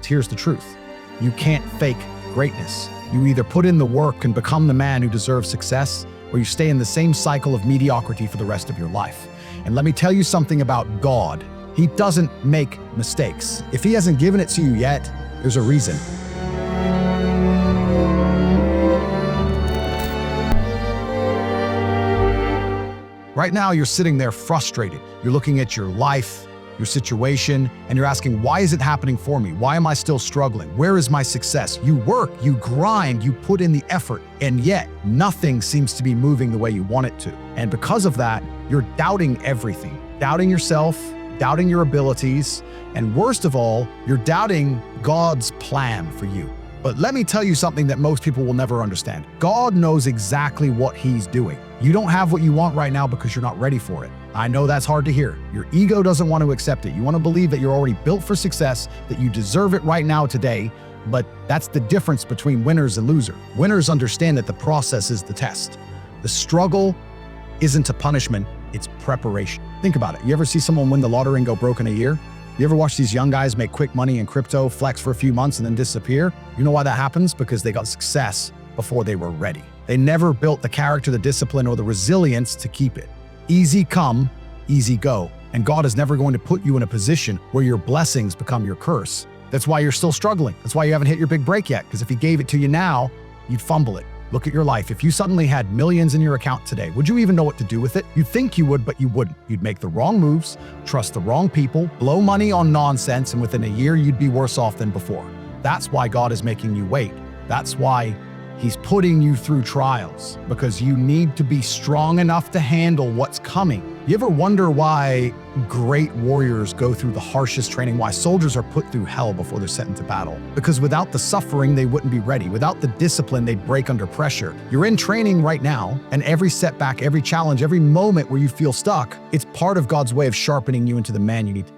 here's the truth. You can't fake greatness. You either put in the work and become the man who deserves success, or you stay in the same cycle of mediocrity for the rest of your life. And let me tell you something about God. He doesn't make mistakes. If he hasn't given it to you yet, there's a reason. Right now, you're sitting there frustrated. You're looking at your life, your situation, and you're asking, why is it happening for me? Why am I still struggling? Where is my success? You work, you grind, you put in the effort, and yet nothing seems to be moving the way you want it to. And because of that, you're doubting everything, doubting yourself, doubting your abilities, and worst of all, you're doubting God's plan for you. But let me tell you something that most people will never understand. God knows exactly what he's doing. You don't have what you want right now because you're not ready for it. I know that's hard to hear. Your ego doesn't want to accept it. You want to believe that you're already built for success, that you deserve it right now today, but that's the difference between winners and losers. Winners understand that the process is the test. The struggle isn't a punishment, it's preparation. Think about it. You ever see someone win the lottery and go broke in a year? You ever watch these young guys make quick money in crypto, flex for a few months, and then disappear? You know why that happens? Because they got success before they were ready. They never built the character, the discipline, or the resilience to keep it. Easy come, easy go. And God is never going to put you in a position where your blessings become your curse. That's why you're still struggling. That's why you haven't hit your big break yet, because if he gave it to you now, you'd fumble it. Look at your life. If you suddenly had millions in your account today, would you even know what to do with it? You'd think you would, but you wouldn't. You'd make the wrong moves, trust the wrong people, blow money on nonsense, and within a year, you'd be worse off than before. That's why God is making you wait. That's why he's putting you through trials, because you need to be strong enough to handle what's coming. You ever wonder why great warriors go through the harshest training, why soldiers are put through hell before they're sent into battle? Because without the suffering, they wouldn't be ready. Without the discipline, they'd break under pressure. You're in training right now, and every setback, every challenge, every moment where you feel stuck, it's part of God's way of sharpening you into the man you need.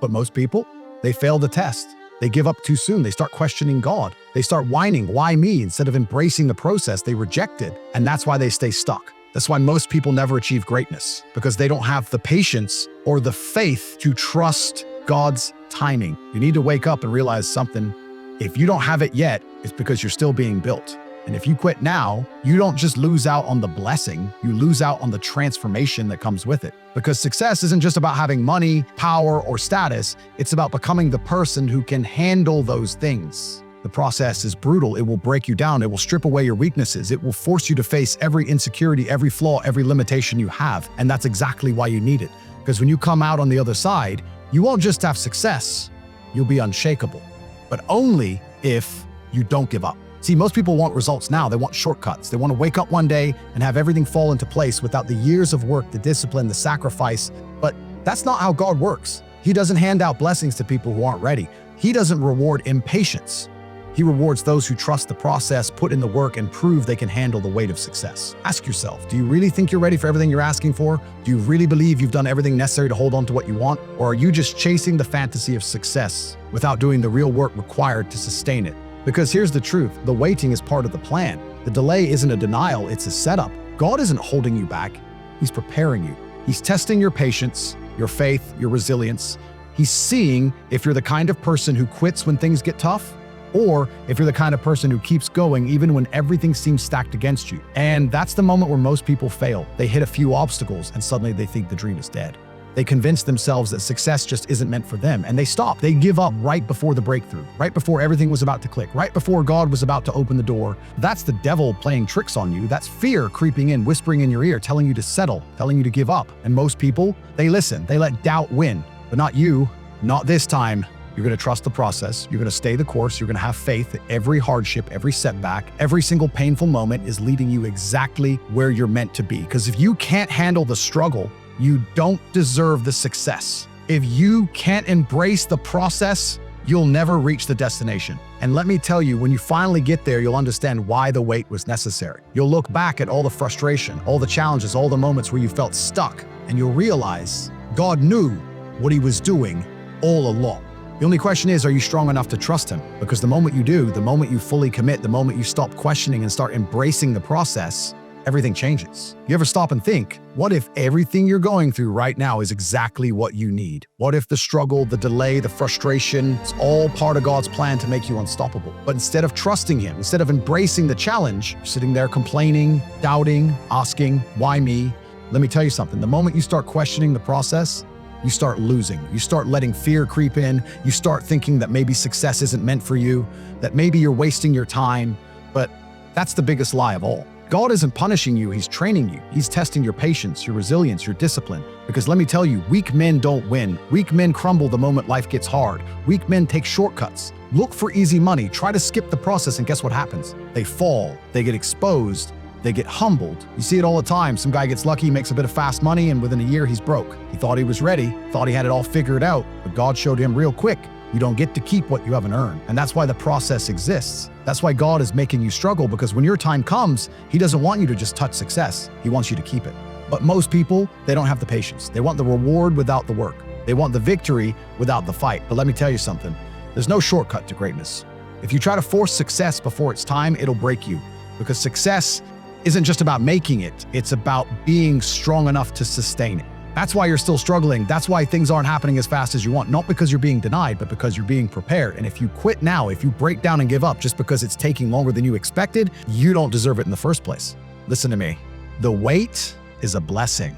But most people, they fail the test. They give up too soon. They start questioning God. They start whining, why me? Instead of embracing the process, they reject it. And that's why they stay stuck. That's why most people never achieve greatness, because they don't have the patience or the faith to trust God's timing. You need to wake up and realize something. If you don't have it yet, it's because you're still being built. And if you quit now, you don't just lose out on the blessing, you lose out on the transformation that comes with it. Because success isn't just about having money, power, or status. It's about becoming the person who can handle those things. The process is brutal. It will break you down. It will strip away your weaknesses. It will force you to face every insecurity, every flaw, every limitation you have. And that's exactly why you need it. Because when you come out on the other side, you won't just have success, you'll be unshakable. But only if you don't give up. See, most people want results now. They want shortcuts. They want to wake up one day and have everything fall into place without the years of work, the discipline, the sacrifice. But that's not how God works. He doesn't hand out blessings to people who aren't ready. He doesn't reward impatience. He rewards those who trust the process, put in the work, and prove they can handle the weight of success. Ask yourself, do you really think you're ready for everything you're asking for? Do you really believe you've done everything necessary to hold on to what you want? Or are you just chasing the fantasy of success without doing the real work required to sustain it? Because here's the truth, the waiting is part of the plan. The delay isn't a denial, it's a setup. God isn't holding you back, he's preparing you. He's testing your patience, your faith, your resilience. He's seeing if you're the kind of person who quits when things get tough, or if you're the kind of person who keeps going even when everything seems stacked against you. And that's the moment where most people fail. They hit a few obstacles and suddenly they think the dream is dead. They convince themselves that success just isn't meant for them, and they stop. They give up right before the breakthrough, right before everything was about to click, right before God was about to open the door. That's the devil playing tricks on you. That's fear creeping in, whispering in your ear, telling you to settle, telling you to give up. And most people, they listen. They let doubt win. But not you, not this time. You're going to trust the process. You're going to stay the course. You're going to have faith that every hardship, every setback, every single painful moment is leading you exactly where you're meant to be. Because if you can't handle the struggle, you don't deserve the success. If you can't embrace the process, you'll never reach the destination. And let me tell you, when you finally get there, you'll understand why the wait was necessary. You'll look back at all the frustration, all the challenges, all the moments where you felt stuck, and you'll realize God knew what he was doing all along. The only question is, are you strong enough to trust him? Because the moment you do, the moment you fully commit, the moment you stop questioning and start embracing the process, everything changes. You ever stop and think, what if everything you're going through right now is exactly what you need? What if the struggle, the delay, the frustration, it's all part of God's plan to make you unstoppable? But instead of trusting Him, instead of embracing the challenge, you're sitting there complaining, doubting, asking, why me? Let me tell you something. The moment you start questioning the process, you start losing. You start letting fear creep in. You start thinking that maybe success isn't meant for you, that maybe you're wasting your time. But that's the biggest lie of all. God isn't punishing you, He's training you. He's testing your patience, your resilience, your discipline. Because let me tell you, weak men don't win. Weak men crumble the moment life gets hard. Weak men take shortcuts, look for easy money, try to skip the process, and guess what happens? They fall, they get exposed, they get humbled. You see it all the time. Some guy gets lucky, makes a bit of fast money, and within a year he's broke. He thought he was ready, thought he had it all figured out, but God showed him real quick, you don't get to keep what you haven't earned. And that's why the process exists. That's why God is making you struggle, because when your time comes, He doesn't want you to just touch success. He wants you to keep it. But most people, they don't have the patience. They want the reward without the work. They want the victory without the fight. But let me tell you something, there's no shortcut to greatness. If you try to force success before it's time, it'll break you. Because success isn't just about making it, it's about being strong enough to sustain it. That's why you're still struggling. That's why things aren't happening as fast as you want. Not because you're being denied, but because you're being prepared. And if you quit now, if you break down and give up just because it's taking longer than you expected, you don't deserve it in the first place. Listen to me. The wait is a blessing.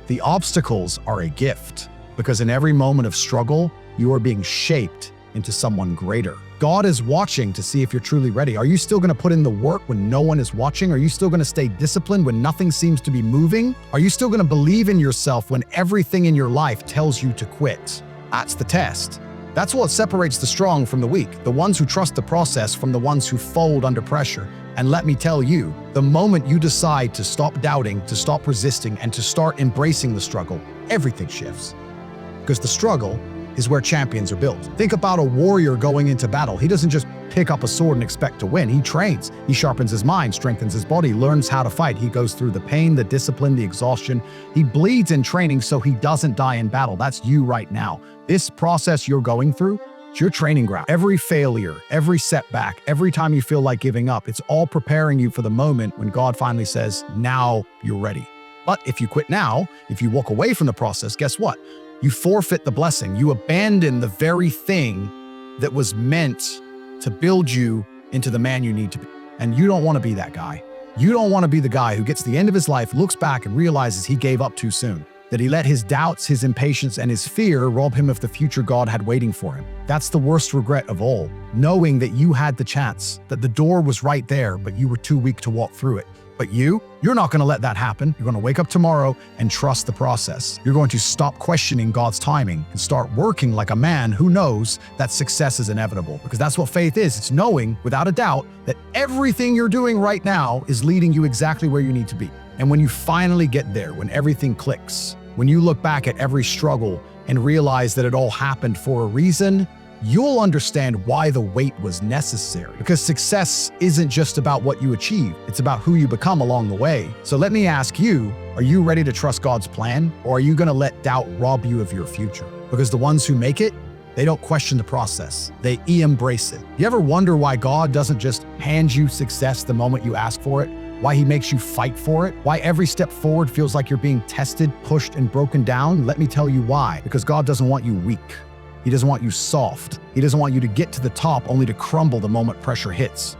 The obstacles are a gift, because in every moment of struggle, you are being shaped into someone greater. God is watching to see if you're truly ready. Are you still going to put in the work when no one is watching? Are you still going to stay disciplined when nothing seems to be moving? Are you still going to believe in yourself when everything in your life tells you to quit? That's the test. That's what separates the strong from the weak, the ones who trust the process from the ones who fold under pressure. And let me tell you, the moment you decide to stop doubting, to stop resisting, and to start embracing the struggle, everything shifts. Because the struggle is where champions are built. Think about a warrior going into battle. He doesn't just pick up a sword and expect to win. He trains. He sharpens his mind, strengthens his body, learns how to fight. He goes through the pain, the discipline, the exhaustion. He bleeds in training so he doesn't die in battle. That's you right now. This process you're going through, it's your training ground. Every failure, every setback, every time you feel like giving up, it's all preparing you for the moment when God finally says, now you're ready. But if you quit now, if you walk away from the process, guess what? You forfeit the blessing. You abandon the very thing that was meant to build you into the man you need to be. And you don't want to be that guy. You don't want to be the guy who gets to the end of his life, looks back and realizes he gave up too soon, that he let his doubts, his impatience, and his fear rob him of the future God had waiting for him. That's the worst regret of all, knowing that you had the chance, that the door was right there, but you were too weak to walk through it. But you're not going to let that happen. You're going to wake up tomorrow and trust the process. You're going to stop questioning God's timing and start working like a man who knows that success is inevitable. Because that's what faith is. It's knowing without a doubt that everything you're doing right now is leading you exactly where you need to be. And when you finally get there, when everything clicks, when you look back at every struggle and realize that it all happened for a reason, you'll understand why the wait was necessary. Because success isn't just about what you achieve, it's about who you become along the way. So let me ask you, are you ready to trust God's plan, or are you going to let doubt rob you of your future? Because the ones who make it, they don't question the process, they embrace it. You ever wonder why God doesn't just hand you success the moment you ask for it? Why He makes you fight for it? Why every step forward feels like you're being tested, pushed, and broken down? Let me tell you why. Because God doesn't want you weak. He doesn't want you soft. He doesn't want you to get to the top only to crumble the moment pressure hits.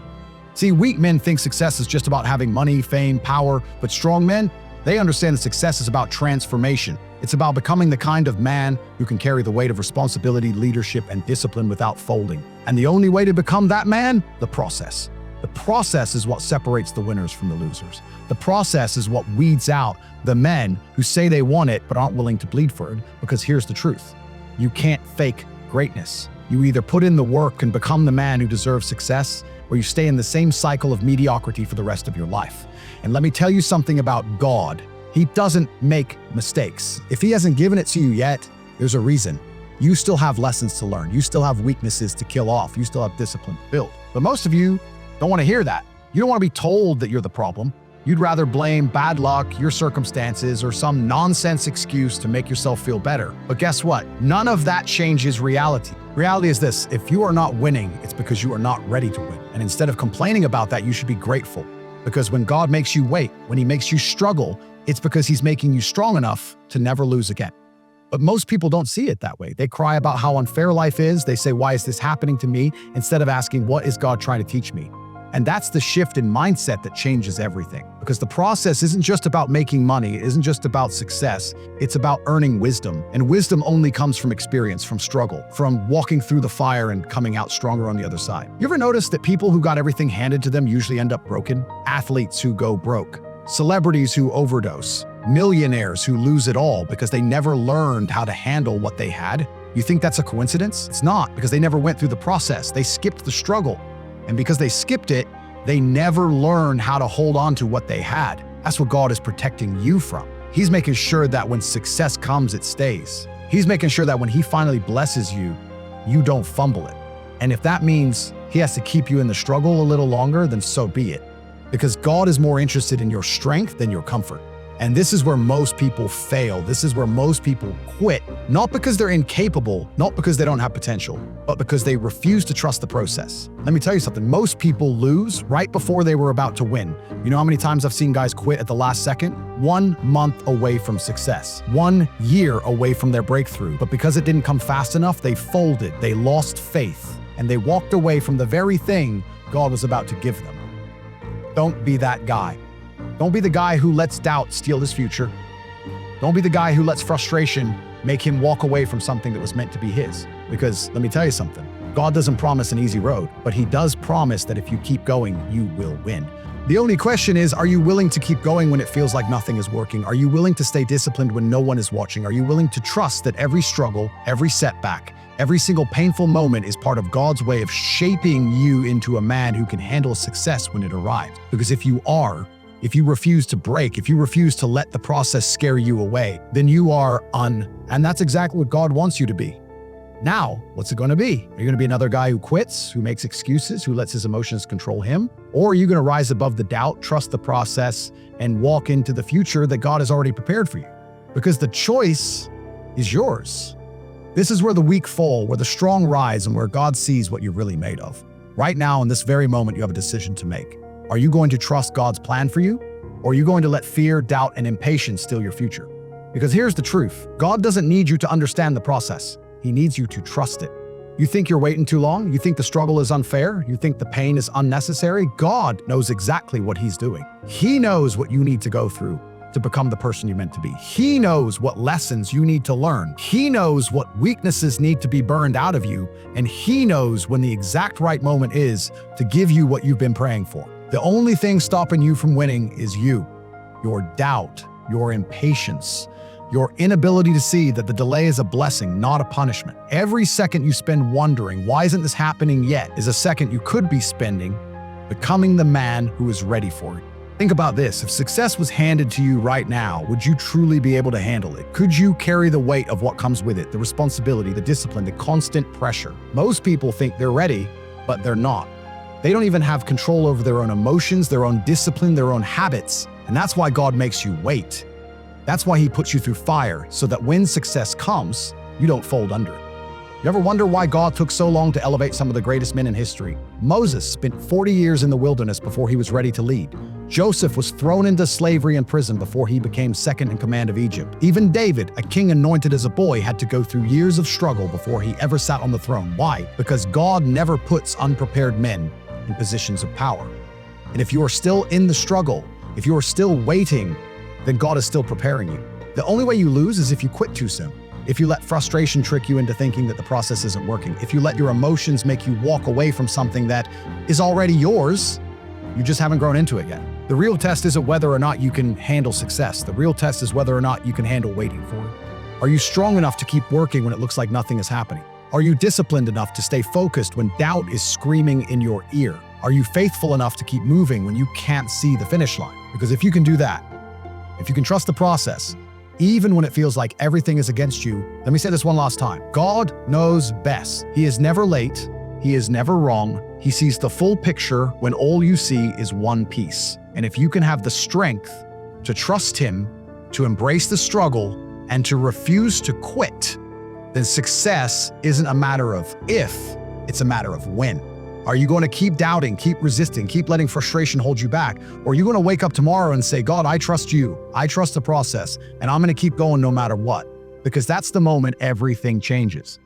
See, weak men think success is just about having money, fame, power, but strong men, they understand that success is about transformation. It's about becoming the kind of man who can carry the weight of responsibility, leadership, and discipline without folding. And the only way to become that man? The process. The process is what separates the winners from the losers. The process is what weeds out the men who say they want it but aren't willing to bleed for it, because here's the truth. You can't fake greatness. You either put in the work and become the man who deserves success, or you stay in the same cycle of mediocrity for the rest of your life. And let me tell you something about God. He doesn't make mistakes. If He hasn't given it to you yet, there's a reason. You still have lessons to learn. You still have weaknesses to kill off. You still have discipline to build. But most of you don't want to hear that. You don't want to be told that you're the problem. You'd rather blame bad luck, your circumstances, or some nonsense excuse to make yourself feel better. But guess what? None of that changes reality. Reality is this: if you are not winning, it's because you are not ready to win. And instead of complaining about that, you should be grateful. Because when God makes you wait, when he makes you struggle, it's because he's making you strong enough to never lose again. But most people don't see it that way. They cry about how unfair life is. They say, why is this happening to me? Instead of asking, what is God trying to teach me? And that's the shift in mindset that changes everything. Because the process isn't just about making money, it isn't just about success, it's about earning wisdom. And wisdom only comes from experience, from struggle, from walking through the fire and coming out stronger on the other side. You ever notice that people who got everything handed to them usually end up broken? Athletes who go broke, celebrities who overdose, millionaires who lose it all because they never learned how to handle what they had. You think that's a coincidence? It's not, because they never went through the process. They skipped the struggle. And because they skipped it, they never learned how to hold on to what they had. That's what God is protecting you from. He's making sure that when success comes, it stays. He's making sure that when he finally blesses you, you don't fumble it. And if that means he has to keep you in the struggle a little longer, then so be it. Because God is more interested in your strength than your comfort. And this is where most people fail. This is where most people quit, not because they're incapable, not because they don't have potential, but because they refuse to trust the process. Let me tell you something. Most people lose right before they were about to win. You know how many times I've seen guys quit at the last second? 1 month away from success, 1 year away from their breakthrough. But because it didn't come fast enough, they folded, they lost faith, and they walked away from the very thing God was about to give them. Don't be that guy. Don't be the guy who lets doubt steal his future. Don't be the guy who lets frustration make him walk away from something that was meant to be his. Because let me tell you something, God doesn't promise an easy road, but he does promise that if you keep going, you will win. The only question is, are you willing to keep going when it feels like nothing is working? Are you willing to stay disciplined when no one is watching? Are you willing to trust that every struggle, every setback, every single painful moment is part of God's way of shaping you into a man who can handle success when it arrives? Because if you are, if you refuse to break, if you refuse to let the process scare you away, then you are and that's exactly what God wants you to be. Now, what's it going to be? Are you going to be another guy who quits, who makes excuses, who lets his emotions control him? Or are you going to rise above the doubt, trust the process, and walk into the future that God has already prepared for you? Because the choice is yours. This is where the weak fall, where the strong rise, and where God sees what you're really made of. Right now, in this very moment, you have a decision to make. Are you going to trust God's plan for you? Or are you going to let fear, doubt, and impatience steal your future? Because here's the truth. God doesn't need you to understand the process. He needs you to trust it. You think you're waiting too long? You think the struggle is unfair? You think the pain is unnecessary? God knows exactly what he's doing. He knows what you need to go through to become the person you're meant to be. He knows what lessons you need to learn. He knows what weaknesses need to be burned out of you, and he knows when the exact right moment is to give you what you've been praying for. The only thing stopping you from winning is you, your doubt, your impatience, your inability to see that the delay is a blessing, not a punishment. Every second you spend wondering, why isn't this happening yet, is a second you could be spending becoming the man who is ready for it. Think about this. If success was handed to you right now, would you truly be able to handle it? Could you carry the weight of what comes with it, the responsibility, the discipline, the constant pressure? Most people think they're ready, but they're not. They don't even have control over their own emotions, their own discipline, their own habits. And that's why God makes you wait. That's why he puts you through fire, so that when success comes, you don't fold under it. You ever wonder why God took so long to elevate some of the greatest men in history? Moses spent 40 years in the wilderness before he was ready to lead. Joseph was thrown into slavery and prison before he became second in command of Egypt. Even David, a king anointed as a boy, had to go through years of struggle before he ever sat on the throne. Why? Because God never puts unprepared men in positions of power. And if you are still in the struggle, if you are still waiting, then God is still preparing you. The only way you lose is if you quit too soon. If you let frustration trick you into thinking that the process isn't working. If you let your emotions make you walk away from something that is already yours, you just haven't grown into it yet. The real test isn't whether or not you can handle success. The real test is whether or not you can handle waiting for it. Are you strong enough to keep working when it looks like nothing is happening? Are you disciplined enough to stay focused when doubt is screaming in your ear? Are you faithful enough to keep moving when you can't see the finish line? Because if you can do that, if you can trust the process, even when it feels like everything is against you, let me say this one last time. God knows best. He is never late. He is never wrong. He sees the full picture when all you see is one piece. And if you can have the strength to trust him, to embrace the struggle, and to refuse to quit, then success isn't a matter of if, it's a matter of when. Are you going to keep doubting, keep resisting, keep letting frustration hold you back? Or are you going to wake up tomorrow and say, God, I trust you. I trust the process, and I'm going to keep going no matter what? Because that's the moment everything changes.